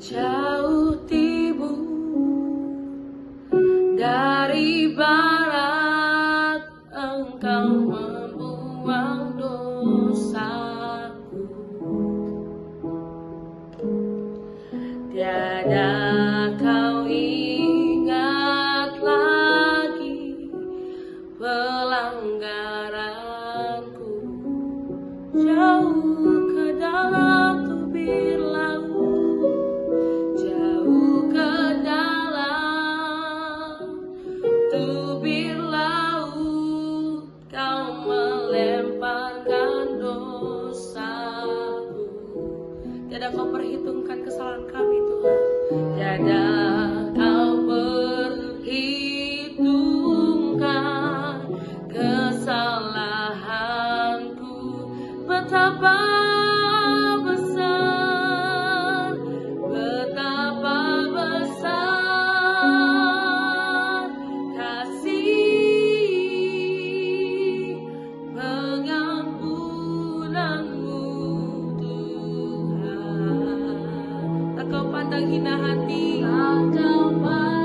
jauh timur dari barat, Engkau membuang dosaku. Tiada kau ingat lagi pelanggaranku, jauh ke dalam tubir laut, jauh ke dalam tubir laut, kau melemparkan dosaku. Tiada kau perhitungkan kesalahan kami, Tuhan. Tiada kau perhitungkan kesalahanku. Betapa besar, betapa besar kasih pengampunanmu, Tuhan. Tak kau pandang hina hati.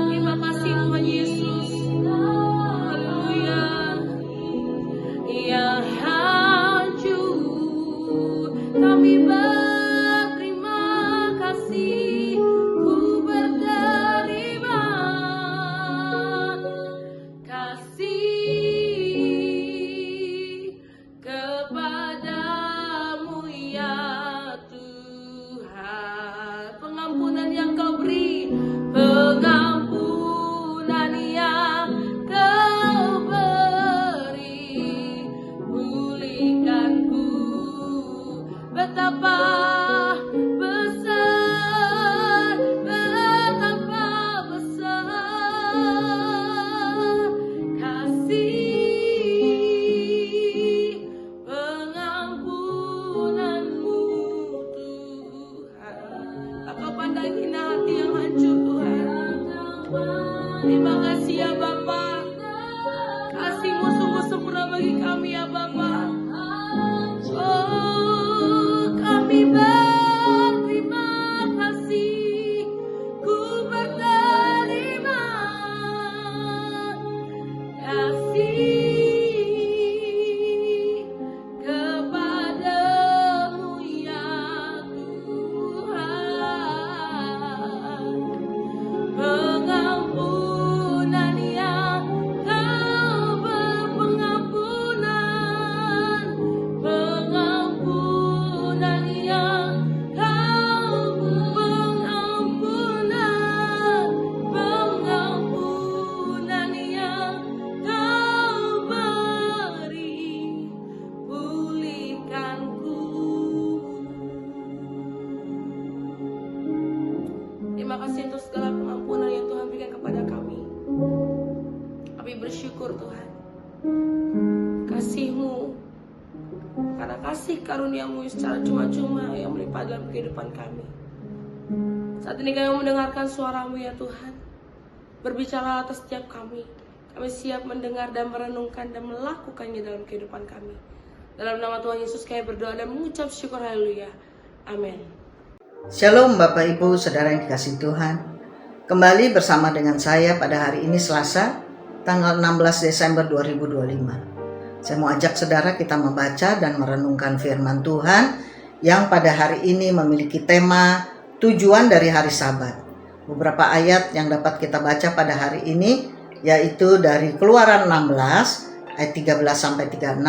Terima kasih Tuhan Yesus. Haleluya. Yang hancur kami berterima kasih, ku berterima kasih kepadamu ya Tuhan. Pengampunan yang kau beri, pengampunan yang kau beri, pulihkanku. Betapa besar, betapa besar kasih pengampunanmu, Tuhan. Tak kau pandang hina hati yang hancur, Tuhan. Terima kasih ya Bapa. Kasih-Mu sungguh sempurna bagi kami ya Bapa. Oh, kami berterima kasih, ku berterima kasih kepadamu ya Tuhan. Pengampunan yang kau berpengampunan, pengampunan yang kau pengampunan, pengampunan yang kau beri, pulihkanku. Terima kasih untuk segala pengampunan yang Tuhan berikan kepada kami. Kami bersyukur Tuhan. Kasih-Mu, karena kasih karunia-Mu secara cuma-cuma yang melimpah dalam kehidupan kami. Saat ini kami mendengarkan suara-Mu ya Tuhan. Berbicara atas setiap kami. Kami siap mendengar dan merenungkan dan melakukannya dalam kehidupan kami. Dalam nama Tuhan Yesus kami berdoa dan mengucap syukur, haleluya. Amin. Shalom Bapak Ibu Saudara yang dikasihi Tuhan. Kembali bersama dengan saya pada hari ini Selasa tanggal 16 Desember 2025. Saya mau ajak saudara kita membaca dan merenungkan firman Tuhan yang pada hari ini memiliki tema tujuan dari hari Sabat. Beberapa ayat yang dapat kita baca pada hari ini yaitu dari Keluaran 16 ayat 13 sampai 36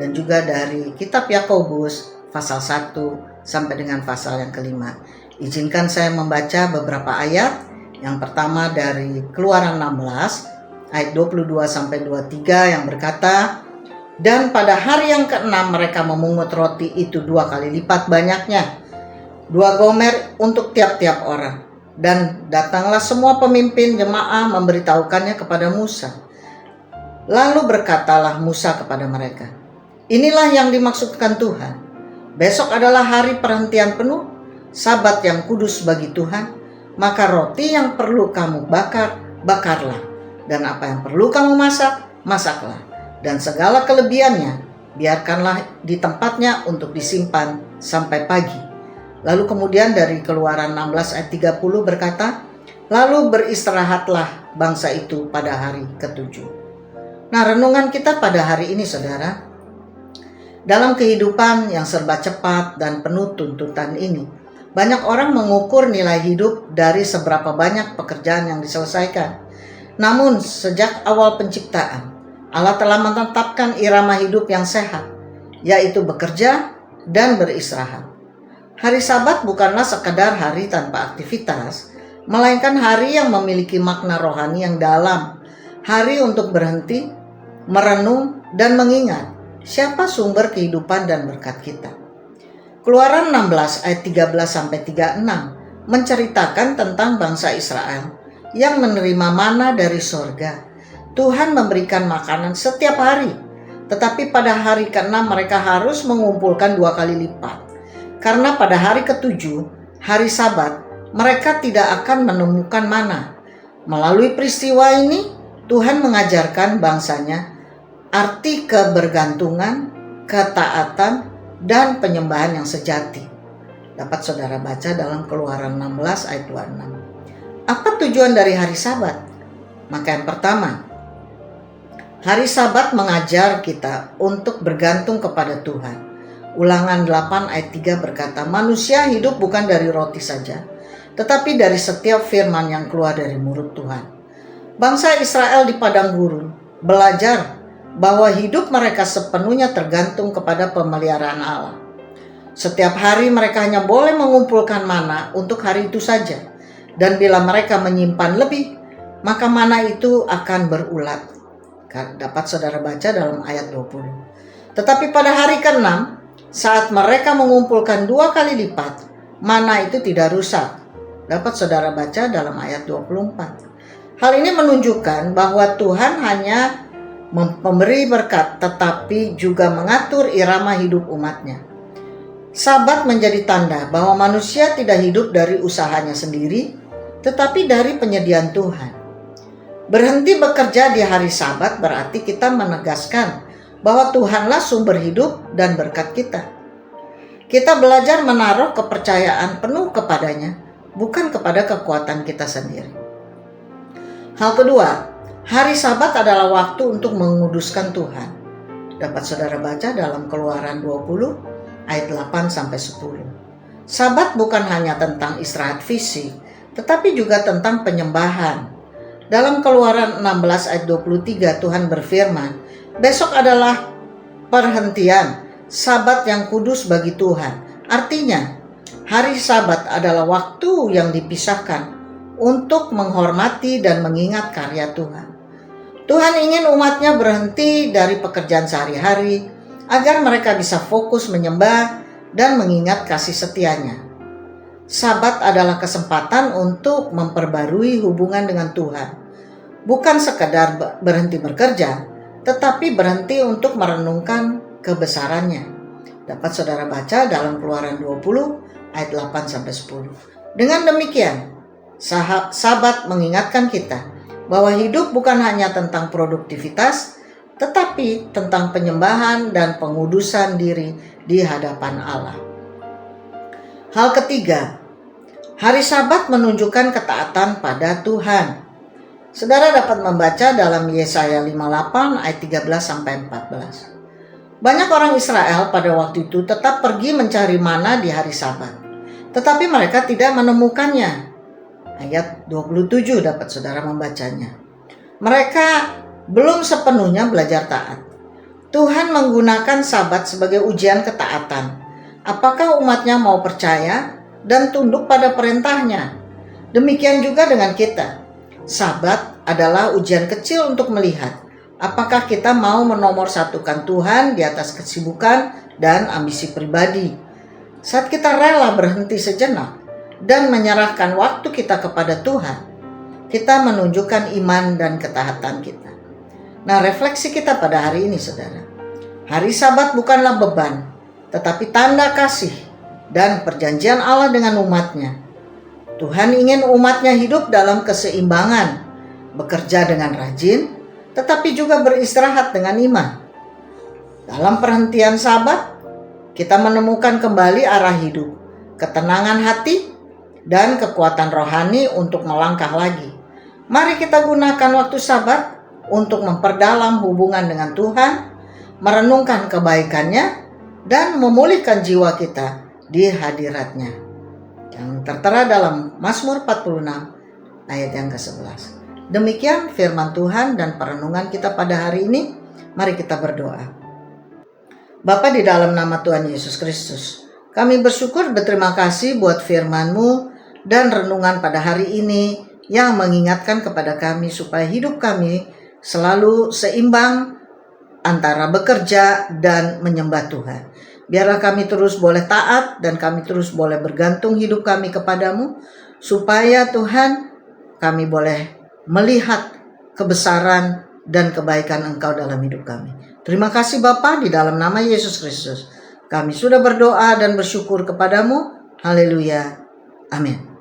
dan juga dari kitab Yakobus pasal 1 sampai dengan pasal yang kelima. Izinkan saya membaca beberapa ayat. Yang pertama dari Keluaran 16 ayat 22 sampai 23 yang berkata, "Dan pada hari yang keenam mereka memungut roti itu 2 kali lipat banyaknya, 2 gomer untuk tiap-tiap orang. Dan datanglah semua pemimpin jemaah memberitahukannya kepada Musa. Lalu berkatalah Musa kepada mereka, 'Inilah yang dimaksudkan Tuhan. Besok adalah hari perhentian penuh, Sabat yang kudus bagi Tuhan. Maka roti yang perlu kamu bakar, bakarlah. Dan apa yang perlu kamu masak, masaklah. Dan segala kelebihannya, biarkanlah di tempatnya untuk disimpan sampai pagi. Lalu kemudian dari Keluaran 16 ayat 30 berkata, lalu beristirahatlah bangsa itu pada hari ketujuh. Nah, renungan kita pada hari ini saudara, dalam kehidupan yang serba cepat dan penuh tuntutan ini, banyak orang mengukur nilai hidup dari seberapa banyak pekerjaan yang diselesaikan. Namun sejak awal penciptaan, Allah telah menetapkan irama hidup yang sehat, yaitu bekerja dan beristirahat. Hari Sabat bukanlah sekadar hari tanpa aktivitas, melainkan hari yang memiliki makna rohani yang dalam. Hari untuk berhenti, merenung, dan mengingat siapa sumber kehidupan dan berkat kita. Keluaran 16 ayat 13-36 menceritakan tentang bangsa Israel yang menerima mana dari sorga. Tuhan memberikan makanan setiap hari, tetapi pada hari ke-6 mereka harus mengumpulkan 2 kali lipat. Karena pada hari ke-7, hari Sabat, mereka tidak akan menemukan mana. Melalui peristiwa ini, Tuhan mengajarkan bangsanya arti kebergantungan, ketaatan, dan penyembahan yang sejati. Dapat saudara baca dalam Keluaran 16 ayat 26. Apa tujuan dari hari Sabat? Maka yang pertama, hari Sabat mengajar kita untuk bergantung kepada Tuhan. Ulangan 8 ayat 3 berkata, manusia hidup bukan dari roti saja, tetapi dari setiap firman yang keluar dari mulut Tuhan. Bangsa Israel di padang gurun belajar bahwa hidup mereka sepenuhnya tergantung kepada pemeliharaan Allah. Setiap hari mereka hanya boleh mengumpulkan mana untuk hari itu saja. Dan bila mereka menyimpan lebih, maka mana itu akan berulat. Dapat saudara baca dalam ayat 20. Tetapi pada hari ke-6, saat mereka mengumpulkan 2 kali lipat, mana itu tidak rusak. Dapat saudara baca dalam ayat 24. Hal ini menunjukkan bahwa Tuhan hanya memberi berkat, tetapi juga mengatur irama hidup umatnya. Sabat menjadi tanda bahwa manusia tidak hidup dari usahanya sendiri, tetapi dari penyediaan Tuhan. Berhenti bekerja di hari Sabat berarti kita menegaskan bahwa Tuhanlah sumber hidup dan berkat kita. Kita belajar menaruh kepercayaan penuh kepadanya, bukan kepada kekuatan kita sendiri. Hal kedua, hari Sabat adalah waktu untuk menguduskan Tuhan. Dapat saudara baca dalam Keluaran 20 ayat 8-10. Sabat bukan hanya tentang istirahat fisik, tetapi juga tentang penyembahan. Dalam Keluaran 16 ayat 23 Tuhan berfirman, besok adalah perhentian, Sabat yang kudus bagi Tuhan. Artinya, hari Sabat adalah waktu yang dipisahkan untuk menghormati dan mengingat karya Tuhan. Tuhan ingin umatnya berhenti dari pekerjaan sehari-hari agar mereka bisa fokus menyembah dan mengingat kasih setianya. Sabat adalah kesempatan untuk memperbarui hubungan dengan Tuhan. Bukan sekadar berhenti bekerja, tetapi berhenti untuk merenungkan kebesarannya. Dapat saudara baca dalam Keluaran 20 ayat 8-10. Dengan demikian, Sabat mengingatkan kita bahwa hidup bukan hanya tentang produktivitas, tetapi tentang penyembahan dan pengudusan diri di hadapan Allah. Hal ketiga, hari Sabat menunjukkan ketaatan pada Tuhan. Saudara dapat membaca dalam Yesaya 58 ayat 13-14. Banyak orang Israel pada waktu itu tetap pergi mencari mana di hari Sabat, tetapi mereka tidak menemukannya. Ayat 27 dapat saudara membacanya. Mereka belum sepenuhnya belajar taat. Tuhan menggunakan Sabat sebagai ujian ketaatan. Apakah umatnya mau percaya dan tunduk pada perintahnya? Demikian juga dengan kita. Sabat adalah ujian kecil untuk melihat apakah kita mau menomorsatukan Tuhan di atas kesibukan dan ambisi pribadi. Saat kita rela berhenti sejenak dan menyerahkan waktu kita kepada Tuhan, kita menunjukkan iman dan ketaatan kita. Nah, refleksi kita pada hari ini saudara. Hari Sabat bukanlah beban, tetapi tanda kasih dan perjanjian Allah dengan umatnya. Tuhan ingin umatnya hidup dalam keseimbangan, bekerja dengan rajin, tetapi juga beristirahat dengan iman. Dalam perhentian Sabat, kita menemukan kembali arah hidup, ketenangan hati, dan kekuatan rohani untuk melangkah lagi. Mari kita gunakan waktu Sabat untuk memperdalam hubungan dengan Tuhan, merenungkan kebaikannya, dan memulihkan jiwa kita di hadirat-Nya. Yang tertera dalam Mazmur 46 ayat yang ke-11. Demikian firman Tuhan dan perenungan kita pada hari ini. Mari kita berdoa. Bapa, di dalam nama Tuhan Yesus Kristus, kami bersyukur berterima kasih buat firman-Mu dan renungan pada hari ini yang mengingatkan kepada kami supaya hidup kami selalu seimbang antara bekerja dan menyembah Tuhan. Biarlah kami terus boleh taat dan kami terus boleh bergantung hidup kami kepadamu, supaya Tuhan kami boleh melihat kebesaran dan kebaikan Engkau dalam hidup kami. Terima kasih Bapa, di dalam nama Yesus Kristus kami sudah berdoa dan bersyukur kepadamu. Haleluya. Amin.